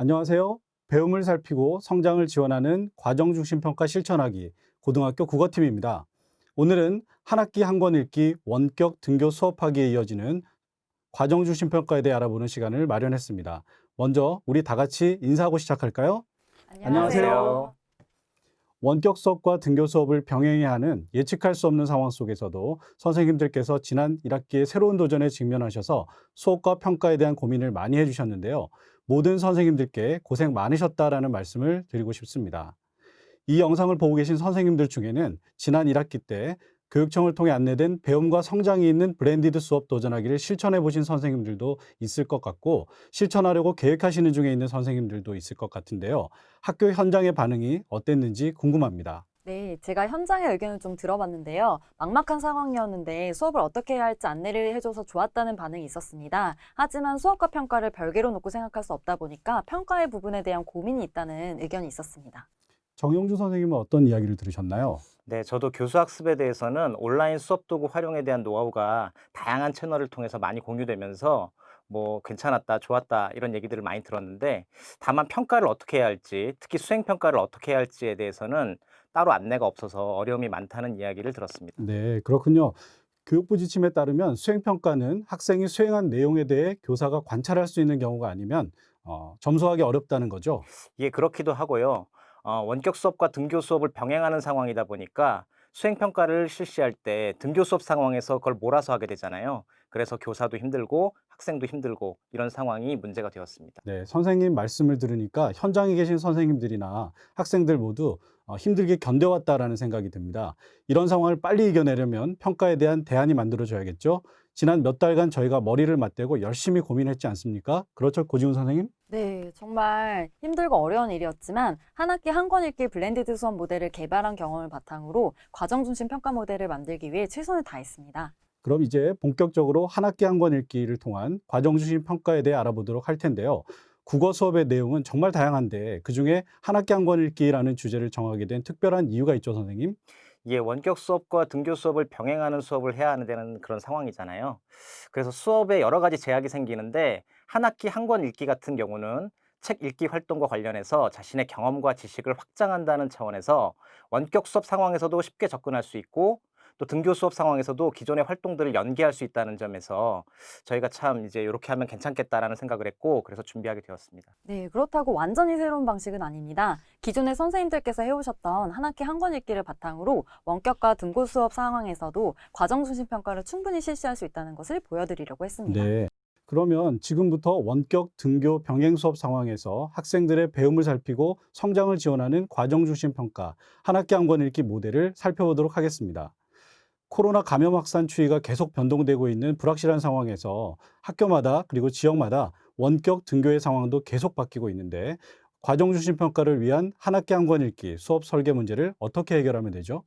안녕하세요. 배움을 살피고 성장을 지원하는 과정중심평가 실천하기 고등학교 국어팀입니다. 오늘은 한 학기 한 권 읽기 원격 등교 수업하기에 이어지는 과정중심평가에 대해 알아보는 시간을 마련했습니다. 먼저 우리 다 같이 인사하고 시작할까요? 안녕하세요. 안녕하세요. 원격 수업과 등교 수업을 병행해야 하는 예측할 수 없는 상황 속에서도 선생님들께서 지난 1학기에 새로운 도전에 직면하셔서 수업과 평가에 대한 고민을 많이 해주셨는데요. 모든 선생님들께 고생 많으셨다라는 말씀을 드리고 싶습니다. 이 영상을 보고 계신 선생님들 중에는 지난 1학기 때 교육청을 통해 안내된 배움과 성장이 있는 블렌디드 수업 도전하기를 실천해 보신 선생님들도 있을 것 같고, 실천하려고 계획하시는 중에 있는 선생님들도 있을 것 같은데요. 학교 현장의 반응이 어땠는지 궁금합니다. 네, 제가 현장의 의견을 좀 들어봤는데요. 막막한 상황이었는데 수업을 어떻게 해야 할지 안내를 해줘서 좋았다는 반응이 있었습니다. 하지만 수업과 평가를 별개로 놓고 생각할 수 없다 보니까 평가의 부분에 대한 고민이 있다는 의견이 있었습니다. 정영주 선생님은 어떤 이야기를 들으셨나요? 네, 저도 교수학습에 대해서는 온라인 수업 도구 활용에 대한 노하우가 다양한 채널을 통해서 많이 공유되면서 뭐 괜찮았다, 좋았다 이런 얘기들을 많이 들었는데 다만 평가를 어떻게 해야 할지, 특히 수행 평가를 어떻게 해야 할지에 대해서는 따로 안내가 없어서 어려움이 많다는 이야기를 들었습니다. 네, 그렇군요. 교육부 지침에 따르면 수행평가는 학생이 수행한 내용에 대해 교사가 관찰할 수 있는 경우가 아니면 점수하기 어렵다는 거죠. 이게 그렇기도 하고요. 원격 수업과 등교 수업을 병행하는 상황이다 보니까 수행 평가를 실시할 때 등교 수업 상황에서 그걸 몰아서 하게 되잖아요. 그래서 교사도 힘들고 학생도 힘들고 이런 상황이 문제가 되었습니다. 네, 선생님 말씀을 들으니까 현장에 계신 선생님들이나 학생들 모두 힘들게 견뎌왔다라는 생각이 듭니다. 이런 상황을 빨리 이겨내려면 평가에 대한 대안이 만들어져야겠죠. 지난 몇 달간 저희가 머리를 맞대고 열심히 고민했지 않습니까? 그렇죠, 고지훈 선생님? 네, 정말 힘들고 어려운 일이었지만 한 학기 한 권 읽기 블렌디드 수업 모델을 개발한 경험을 바탕으로 과정 중심 평가 모델을 만들기 위해 최선을 다했습니다. 그럼 이제 본격적으로 한 학기 한 권 읽기를 통한 과정 중심 평가에 대해 알아보도록 할 텐데요. 국어 수업의 내용은 정말 다양한데 그중에 한 학기 한 권 읽기라는 주제를 정하게 된 특별한 이유가 있죠, 선생님? 이게 원격 수업과 등교 수업을 병행하는 수업을 해야 하는 데는 그런 상황이잖아요. 그래서 수업에 여러 가지 제약이 생기는데 한 학기 한 권 읽기 같은 경우는 책 읽기 활동과 관련해서 자신의 경험과 지식을 확장한다는 차원에서 원격 수업 상황에서도 쉽게 접근할 수 있고 또 등교 수업 상황에서도 기존의 활동들을 연계할 수 있다는 점에서 저희가 참 이제 이렇게 하면 괜찮겠다라는 생각을 했고 그래서 준비하게 되었습니다. 네, 그렇다고 완전히 새로운 방식은 아닙니다. 기존의 선생님들께서 해오셨던 한 학기 한 권 읽기를 바탕으로 원격과 등고 수업 상황에서도 과정 중심 평가를 충분히 실시할 수 있다는 것을 보여드리려고 했습니다. 네. 그러면 지금부터 원격 등교 병행 수업 상황에서 학생들의 배움을 살피고 성장을 지원하는 과정 중심 평가 한 학기 한 권 읽기 모델을 살펴보도록 하겠습니다. 코로나 감염 확산 추이가 계속 변동되고 있는 불확실한 상황에서 학교마다 그리고 지역마다 원격 등교의 상황도 계속 바뀌고 있는데 과정 중심 평가를 위한 한 학기 한 권 읽기 수업 설계 문제를 어떻게 해결하면 되죠?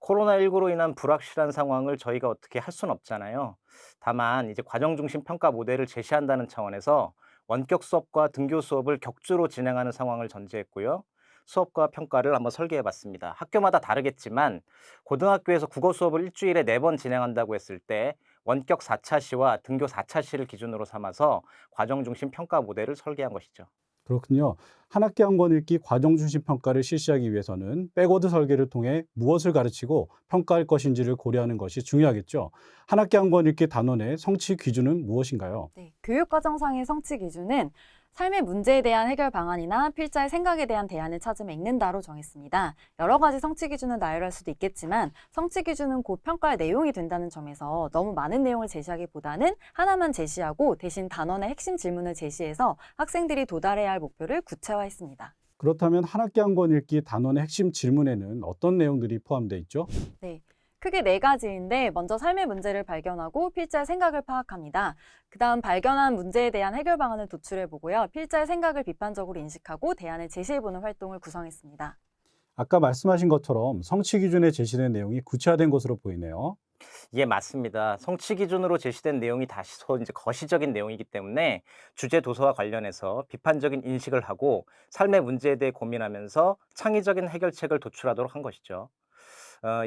코로나19로 인한 불확실한 상황을 저희가 어떻게 할 수는 없잖아요. 다만 이제 과정 중심 평가 모델을 제시한다는 차원에서 원격 수업과 등교 수업을 격주로 진행하는 상황을 전제했고요. 수업과 평가를 한번 설계해 봤습니다. 학교마다 다르겠지만 고등학교에서 국어 수업을 일주일에 4번 진행한다고 했을 때 원격 4차 시와 등교 4차 시를 기준으로 삼아서 과정 중심 평가 모델을 설계한 것이죠. 그렇군요. 한 학기 한 권 읽기 과정 중심 평가를 실시하기 위해서는 백워드 설계를 통해 무엇을 가르치고 평가할 것인지를 고려하는 것이 중요하겠죠. 한 학기 한 권 읽기 단원의 성취 기준은 무엇인가요? 네, 교육과정상의 성취 기준은 삶의 문제에 대한 해결 방안이나 필자의 생각에 대한 대안을 찾으며 읽는다로 정했습니다. 여러 가지 성취 기준을 나열할 수도 있겠지만 성취 기준은 곧 평가의 내용이 된다는 점에서 너무 많은 내용을 제시하기보다는 하나만 제시하고 대신 단원의 핵심 질문을 제시해서 학생들이 도달해야 할 목표를 구체화했습니다. 그렇다면 한 학기 한 권 읽기 단원의 핵심 질문에는 어떤 내용들이 포함되어 있죠? 네. 크게 네 가지인데 먼저 삶의 문제를 발견하고 필자의 생각을 파악합니다. 그다음 발견한 문제에 대한 해결 방안을 도출해 보고요. 필자의 생각을 비판적으로 인식하고 대안을 제시해 보는 활동을 구성했습니다. 아까 말씀하신 것처럼 성취 기준에 제시된 내용이 구체화된 것으로 보이네요. 예, 맞습니다. 성취 기준으로 제시된 내용이 다소 이제 거시적인 내용이기 때문에 주제 도서와 관련해서 비판적인 인식을 하고 삶의 문제에 대해 고민하면서 창의적인 해결책을 도출하도록 한 것이죠.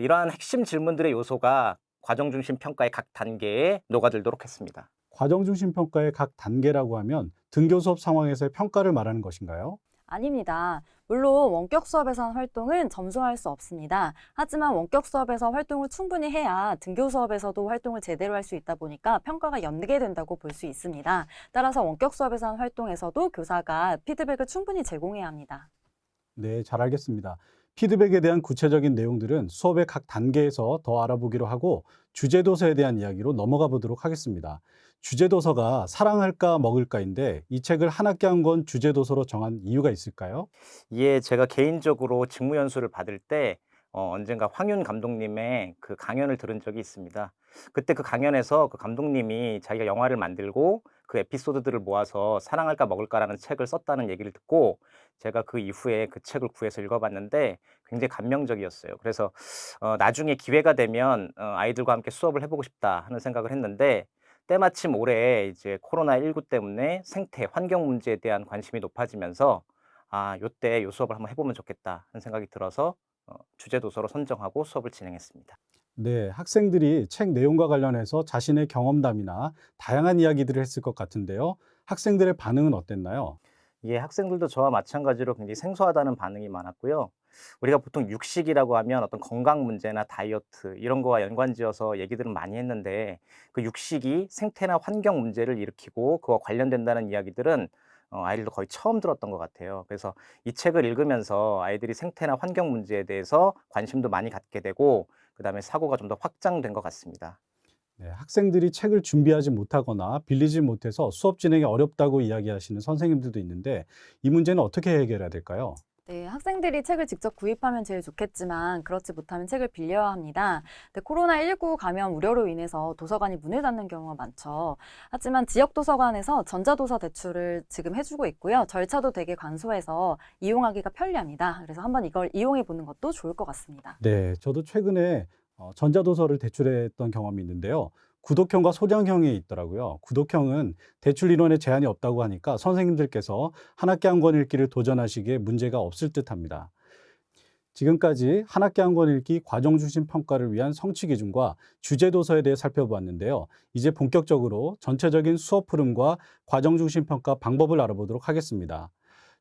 이러한 핵심 질문들의 요소가 과정 중심 평가의 각 단계에 녹아들도록 했습니다. 과정 중심 평가의 각 단계라고 하면 등교 수업 상황에서의 평가를 말하는 것인가요? 아닙니다. 물론 원격 수업에서 한 활동은 점수화할 수 없습니다. 하지만 원격 수업에서 활동을 충분히 해야 등교 수업에서도 활동을 제대로 할 수 있다 보니까 평가가 연계된다고 볼 수 있습니다. 따라서 원격 수업에서 한 활동에서도 교사가 피드백을 충분히 제공해야 합니다. 네, 잘 알겠습니다. 피드백에 대한 구체적인 내용들은 수업의 각 단계에서 더 알아보기로 하고 주제 도서에 대한 이야기로 넘어가 보도록 하겠습니다. 주제 도서가 사랑할까 먹을까인데 이 책을 한 학기 한 권 주제 도서로 정한 이유가 있을까요? 예, 제가 개인적으로 직무 연수를 받을 때 언젠가 황윤 감독님의 그 강연을 들은 적이 있습니다. 그때 그 강연에서 그 감독님이 자기가 영화를 만들고 그 에피소드들을 모아서 사랑할까 먹을까라는 책을 썼다는 얘기를 듣고 제가 그 이후에 그 책을 구해서 읽어봤는데 굉장히 감명적이었어요. 그래서 나중에 기회가 되면 아이들과 함께 수업을 해보고 싶다 하는 생각을 했는데 때마침 올해 이제 코로나19 때문에 생태, 환경 문제에 대한 관심이 높아지면서 요때 요 수업을 한번 해보면 좋겠다 하는 생각이 들어서 주제 도서로 선정하고 수업을 진행했습니다. 네, 학생들이 책 내용과 관련해서 자신의 경험담이나 다양한 이야기들을 했을 것 같은데요. 학생들의 반응은 어땠나요? 예, 학생들도 저와 마찬가지로 굉장히 생소하다는 반응이 많았고요. 우리가 보통 육식이라고 하면 어떤 건강 문제나 다이어트 이런 거와 연관지어서 얘기들을 많이 했는데 그 육식이 생태나 환경 문제를 일으키고 그와 관련된다는 이야기들은 아이들도 거의 처음 들었던 것 같아요. 그래서 이 책을 읽으면서 아이들이 생태나 환경 문제에 대해서 관심도 많이 갖게 되고 그다음에 사고가 좀 더 확장된 것 같습니다. 네, 학생들이 책을 준비하지 못하거나 빌리지 못해서 수업 진행이 어렵다고 이야기하시는 선생님들도 있는데 이 문제는 어떻게 해결해야 될까요? 네, 학생들이 책을 직접 구입하면 제일 좋겠지만 그렇지 못하면 책을 빌려야 합니다. 근데 코로나19 감염 우려로 인해서 도서관이 문을 닫는 경우가 많죠. 하지만 지역 도서관에서 전자도서 대출을 지금 해주고 있고요. 절차도 되게 간소해서 이용하기가 편리합니다. 그래서 한번 이걸 이용해 보는 것도 좋을 것 같습니다. 네, 저도 최근에 전자도서를 대출했던 경험이 있는데요. 구독형과 소장형이 있더라고요. 구독형은 대출 인원에 제한이 없다고 하니까 선생님들께서 한 학기 한 권 읽기를 도전하시기에 문제가 없을 듯합니다. 지금까지 한 학기 한 권 읽기 과정 중심 평가를 위한 성취 기준과 주제 도서에 대해 살펴보았는데요. 이제 본격적으로 전체적인 수업 흐름과 과정 중심 평가 방법을 알아보도록 하겠습니다.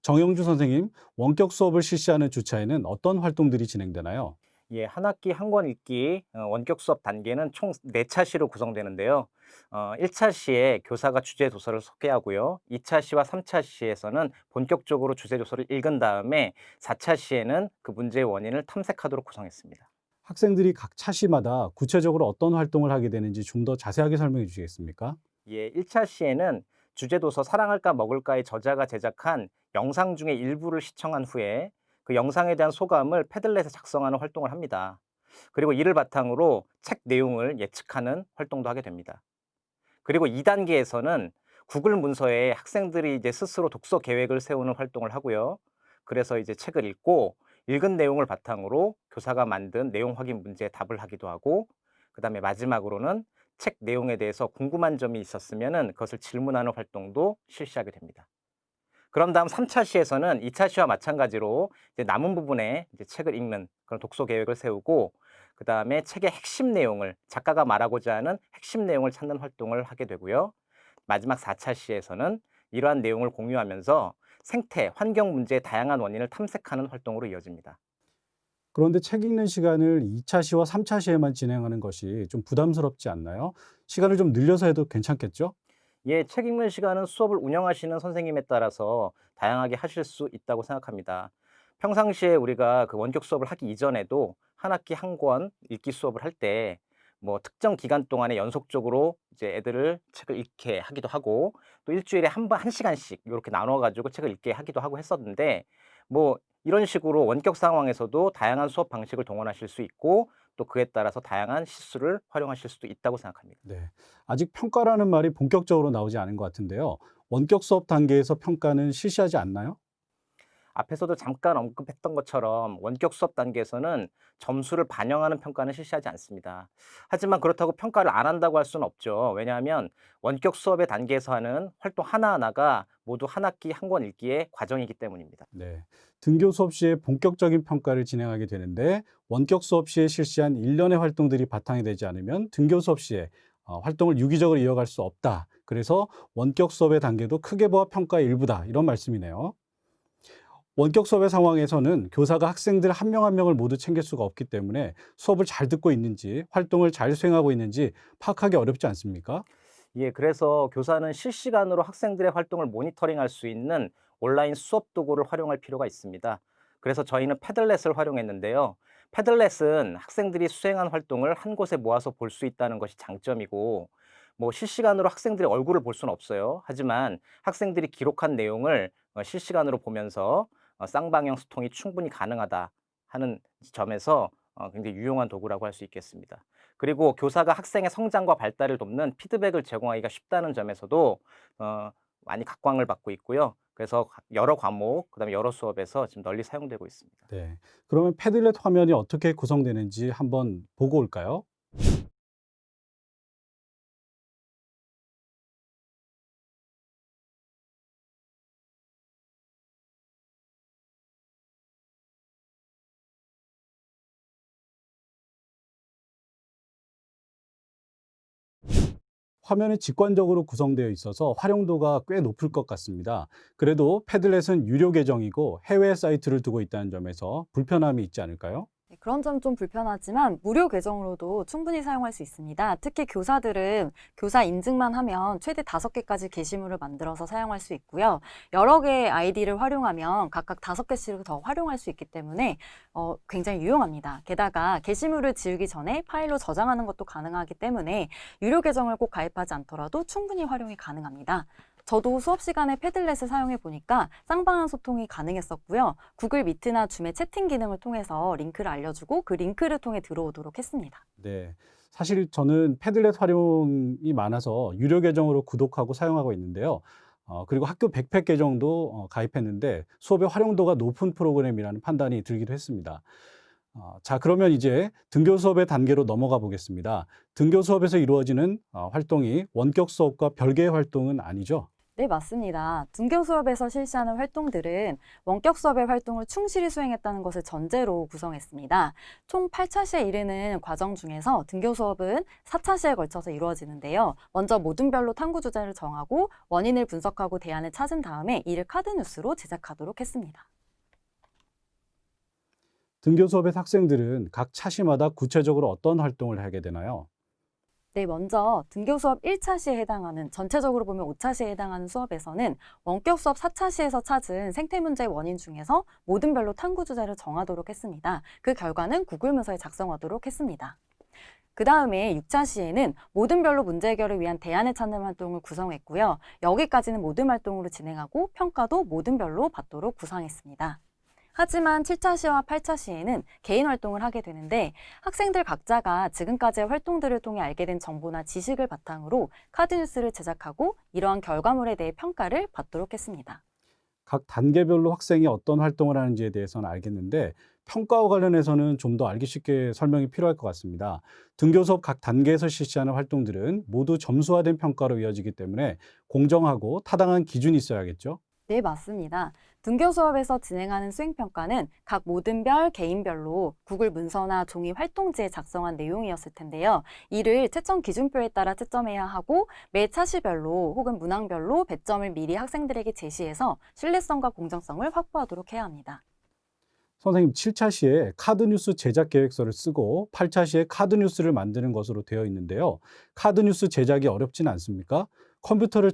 정영주 선생님, 원격 수업을 실시하는 주차에는 어떤 활동들이 진행되나요? 예, 한 학기 한 권 읽기 원격 수업 단계는 총 4차 시로 구성되는데요. 1차 시에 교사가 주제 도서를 소개하고요. 2차 시와 3차 시에서는 본격적으로 주제 도서를 읽은 다음에 4차 시에는 그 문제의 원인을 탐색하도록 구성했습니다. 학생들이 각 차시마다 구체적으로 어떤 활동을 하게 되는지 좀 더 자세하게 설명해 주시겠습니까? 예, 1차 시에는 주제 도서 사랑할까 먹을까의 저자가 제작한 영상 중에 일부를 시청한 후에 그 영상에 대한 소감을 패들렛에 작성하는 활동을 합니다. 그리고 이를 바탕으로 책 내용을 예측하는 활동도 하게 됩니다. 그리고 2단계에서는 구글 문서에 학생들이 이제 스스로 독서 계획을 세우는 활동을 하고요. 그래서 이제 책을 읽고 읽은 내용을 바탕으로 교사가 만든 내용 확인 문제에 답을 하기도 하고 그다음에 마지막으로는 책 내용에 대해서 궁금한 점이 있었으면은 그것을 질문하는 활동도 실시하게 됩니다. 그런 다음 3차 시에서는 2차 시와 마찬가지로 이제 남은 부분에 이제 책을 읽는 그런 독서 계획을 세우고 그다음에 책의 핵심 내용을 작가가 말하고자 하는 핵심 내용을 찾는 활동을 하게 되고요. 마지막 4차 시에서는 이러한 내용을 공유하면서 생태, 환경 문제의 다양한 원인을 탐색하는 활동으로 이어집니다. 그런데 책 읽는 시간을 2차 시와 3차 시에만 진행하는 것이 좀 부담스럽지 않나요? 시간을 좀 늘려서 해도 괜찮겠죠? 예, 책 읽는 시간은 수업을 운영하시는 선생님에 따라서 다양하게 하실 수 있다고 생각합니다. 평상시에 우리가 그 원격 수업을 하기 이전에도 한 학기 한 권 읽기 수업을 할 때 뭐 특정 기간 동안에 연속적으로 이제 애들을 책을 읽게 하기도 하고 또 일주일에 한 번 한 시간씩 이렇게 나눠 가지고 책을 읽게 하기도 하고 했었는데 뭐 이런 식으로 원격 상황에서도 다양한 수업 방식을 동원하실 수 있고 또 그에 따라서 다양한 시수를 활용하실 수도 있다고 생각합니다. 네. 아직 평가라는 말이 본격적으로 나오지 않은 것 같은데요. 원격 수업 단계에서 평가는 실시하지 않나요? 앞에서도 잠깐 언급했던 것처럼 원격 수업 단계에서는 점수를 반영하는 평가는 실시하지 않습니다. 하지만 그렇다고 평가를 안 한다고 할 수는 없죠. 왜냐하면 원격 수업의 단계에서 하는 활동 하나하나가 모두 한 학기 한 권 읽기의 과정이기 때문입니다. 네. 등교 수업 시에 본격적인 평가를 진행하게 되는데 원격 수업 시에 실시한 일련의 활동들이 바탕이 되지 않으면 등교 수업 시에 활동을 유기적으로 이어갈 수 없다. 그래서 원격 수업의 단계도 크게 보아 평가의 일부다. 이런 말씀이네요. 원격 수업의 상황에서는 교사가 학생들 한 명 한 명을 모두 챙길 수가 없기 때문에 수업을 잘 듣고 있는지, 활동을 잘 수행하고 있는지 파악하기 어렵지 않습니까? 예, 그래서 교사는 실시간으로 학생들의 활동을 모니터링할 수 있는 온라인 수업 도구를 활용할 필요가 있습니다. 그래서 저희는 패들렛을 활용했는데요. 패들렛은 학생들이 수행한 활동을 한 곳에 모아서 볼 수 있다는 것이 장점이고, 뭐 실시간으로 학생들의 얼굴을 볼 수는 없어요. 하지만 학생들이 기록한 내용을 실시간으로 보면서 쌍방향 소통이 충분히 가능하다 하는 점에서 굉장히 유용한 도구라고 할 수 있겠습니다. 그리고 교사가 학생의 성장과 발달을 돕는 피드백을 제공하기가 쉽다는 점에서도 어 많이 각광을 받고 있고요. 그래서 여러 과목, 그다음에 여러 수업에서 지금 널리 사용되고 있습니다. 네. 그러면 패들렛 화면이 어떻게 구성되는지 한번 보고 올까요? 화면이 직관적으로 구성되어 있어서 활용도가 꽤 높을 것 같습니다. 그래도 패들렛은 유료 계정이고 해외 사이트를 두고 있다는 점에서 불편함이 있지 않을까요? 네, 그런 점 좀 불편하지만 무료 계정으로도 충분히 사용할 수 있습니다. 특히 교사들은 교사 인증만 하면 최대 5개까지 게시물을 만들어서 사용할 수 있고요. 여러 개의 아이디를 활용하면 각각 5개씩 더 활용할 수 있기 때문에 굉장히 유용합니다. 게다가 게시물을 지우기 전에 파일로 저장하는 것도 가능하기 때문에 유료 계정을 꼭 가입하지 않더라도 충분히 활용이 가능합니다. 저도 수업 시간에 패들렛을 사용해 보니까 쌍방향 소통이 가능했었고요. 구글 미트나 줌의 채팅 기능을 통해서 링크를 알려주고 그 링크를 통해 들어오도록 했습니다. 네. 사실 저는 패들렛 활용이 많아서 유료 계정으로 구독하고 사용하고 있는데요. 그리고 학교 백팩 계정도 가입했는데 수업의 활용도가 높은 프로그램이라는 판단이 들기도 했습니다. 자, 그러면 이제 등교 수업의 단계로 넘어가 보겠습니다. 등교 수업에서 이루어지는 활동이 원격 수업과 별개의 활동은 아니죠? 네, 맞습니다. 등교 수업에서 실시하는 활동들은 원격 수업의 활동을 충실히 수행했다는 것을 전제로 구성했습니다. 총 8차시에 이르는 과정 중에서 등교 수업은 4차시에 걸쳐서 이루어지는데요. 먼저 모둠별로 탐구 주제를 정하고 원인을 분석하고 대안을 찾은 다음에 이를 카드 뉴스로 제작하도록 했습니다. 등교 수업의 학생들은 각 차시마다 구체적으로 어떤 활동을 하게 되나요? 네, 먼저 등교 수업 1차시에 해당하는 전체적으로 보면 5차시에 해당하는 수업에서는 원격 수업 4차시에서 찾은 생태 문제의 원인 중에서 모둠별로 탐구 주제를 정하도록 했습니다. 그 결과는 구글 문서에 작성하도록 했습니다. 그 다음에 6차시에는 모둠별로 문제 해결을 위한 대안을 찾는 활동을 구성했고요. 여기까지는 모둠 활동으로 진행하고 평가도 모둠별로 받도록 구성했습니다. 하지만 7차시와 8차시에는 개인 활동을 하게 되는데 학생들 각자가 지금까지의 활동들을 통해 알게 된 정보나 지식을 바탕으로 카드 뉴스를 제작하고 이러한 결과물에 대해 평가를 받도록 했습니다. 각 단계별로 학생이 어떤 활동을 하는지에 대해서는 알겠는데 평가와 관련해서는 좀 더 알기 쉽게 설명이 필요할 것 같습니다. 등교 수업 각 단계에서 실시하는 활동들은 모두 점수화된 평가로 이어지기 때문에 공정하고 타당한 기준이 있어야겠죠? 네, 맞습니다. 등교 수업에서 진행하는 수행평가는 각 모둠별, 개인별로 구글 문서나 종이 활동지에 작성한 내용이었을 텐데요. 이를 채점 기준표에 따라 채점해야 하고 매 차시별로 혹은 문항별로 배점을 미리 학생들에게 제시해서 신뢰성과 공정성을 확보하도록 해야 합니다. 선생님, 7차 시에 카드 뉴스 제작 계획서를 쓰고 8차 시에 카드 뉴스를 만드는 것으로 되어 있는데요. 카드 뉴스 제작이 어렵진 않습니까? 컴퓨터를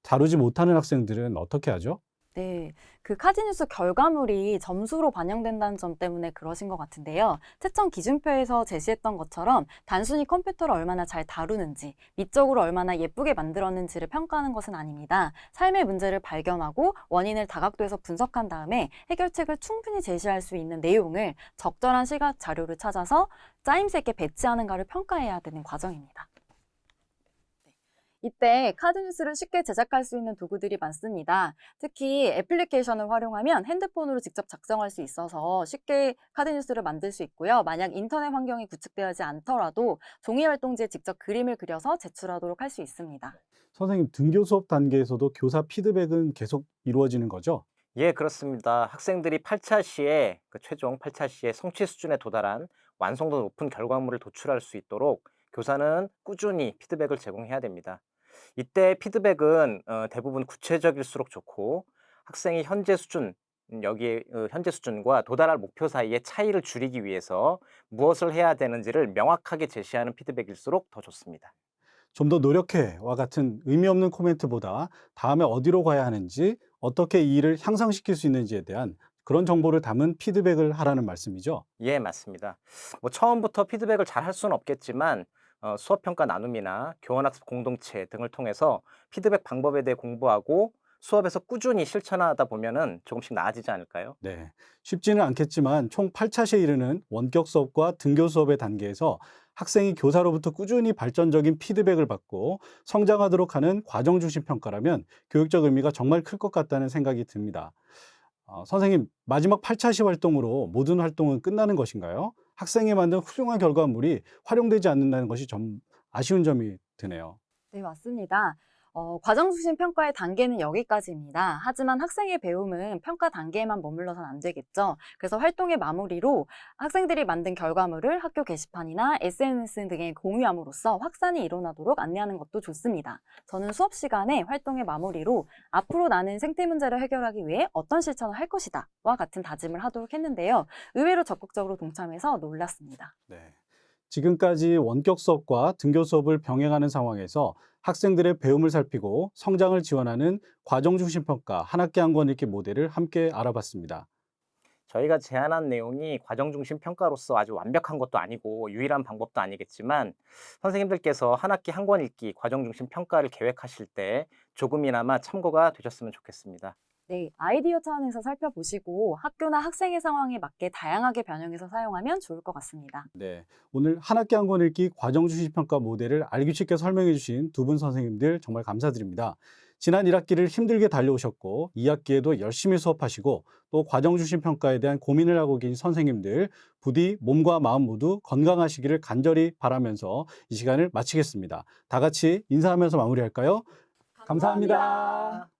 다루지 못하는 학생들은 어떻게 하죠? 네, 그 카드뉴스 결과물이 점수로 반영된다는 점 때문에 그러신 것 같은데요. 채점 기준표에서 제시했던 것처럼 단순히 컴퓨터를 얼마나 잘 다루는지, 미적으로 얼마나 예쁘게 만들었는지를 평가하는 것은 아닙니다. 삶의 문제를 발견하고 원인을 다각도에서 분석한 다음에 해결책을 충분히 제시할 수 있는 내용을 적절한 시각 자료를 찾아서 짜임새 있게 배치하는가를 평가해야 되는 과정입니다. 이때 카드 뉴스를 쉽게 제작할 수 있는 도구들이 많습니다. 특히 애플리케이션을 활용하면 핸드폰으로 직접 작성할 수 있어서 쉽게 카드 뉴스를 만들 수 있고요. 만약 인터넷 환경이 구축되어 있지 않더라도 종이 활동지에 직접 그림을 그려서 제출하도록 할 수 있습니다. 선생님, 등교 수업 단계에서도 교사 피드백은 계속 이루어지는 거죠? 예, 그렇습니다. 학생들이 8차 시에 최종 8차 시에 성취 수준에 도달한 완성도 높은 결과물을 도출할 수 있도록 교사는 꾸준히 피드백을 제공해야 됩니다. 이때 피드백은 대부분 구체적일수록 좋고 학생이 현재 수준, 현재 수준과 도달할 목표 사이의 차이를 줄이기 위해서 무엇을 해야 되는지를 명확하게 제시하는 피드백일수록 더 좋습니다. 좀 더 노력해와 같은 의미 없는 코멘트보다 다음에 어디로 가야 하는지, 어떻게 이 일을 향상시킬 수 있는지에 대한 그런 정보를 담은 피드백을 하라는 말씀이죠. 예, 맞습니다. 뭐 처음부터 피드백을 잘 할 수는 없겠지만 수업 평가 나눔이나 교원학습 공동체 등을 통해서 피드백 방법에 대해 공부하고 수업에서 꾸준히 실천하다 보면은 조금씩 나아지지 않을까요? 네. 쉽지는 않겠지만 총 8차시에 이르는 원격 수업과 등교 수업의 단계에서 학생이 교사로부터 꾸준히 발전적인 피드백을 받고 성장하도록 하는 과정 중심 평가라면 교육적 의미가 정말 클 것 같다는 생각이 듭니다. 선생님, 마지막 8차시 활동으로 모든 활동은 끝나는 것인가요? 학생이 만든 훌륭한 결과물이 활용되지 않는다는 것이 좀 아쉬운 점이 드네요. 네, 맞습니다. 과정 중심 평가의 단계는 여기까지입니다. 하지만 학생의 배움은 평가 단계에만 머물러선 안 되겠죠. 그래서 활동의 마무리로 학생들이 만든 결과물을 학교 게시판이나 SNS 등에 공유함으로써 확산이 일어나도록 안내하는 것도 좋습니다. 저는 수업 시간에 활동의 마무리로 앞으로 나는 생태 문제를 해결하기 위해 어떤 실천을 할 것이다 와 같은 다짐을 하도록 했는데요. 의외로 적극적으로 동참해서 놀랐습니다. 네. 지금까지 원격 수업과 등교 수업을 병행하는 상황에서 학생들의 배움을 살피고 성장을 지원하는 과정 중심 평가 한 학기 한 권 읽기 모델을 함께 알아봤습니다. 저희가 제안한 내용이 과정 중심 평가로서 아주 완벽한 것도 아니고 유일한 방법도 아니겠지만 선생님들께서 한 학기 한 권 읽기 과정 중심 평가를 계획하실 때 조금이나마 참고가 되셨으면 좋겠습니다. 네, 아이디어 차원에서 살펴보시고 학교나 학생의 상황에 맞게 다양하게 변형해서 사용하면 좋을 것 같습니다. 네, 오늘 한 학기 한 권 읽기 과정 중심 평가 모델을 알기 쉽게 설명해 주신 두 분 선생님들 정말 감사드립니다. 지난 1학기를 힘들게 달려오셨고 2학기에도 열심히 수업하시고 또 과정 중심 평가에 대한 고민을 하고 계신 선생님들 부디 몸과 마음 모두 건강하시기를 간절히 바라면서 이 시간을 마치겠습니다. 다 같이 인사하면서 마무리할까요? 감사합니다.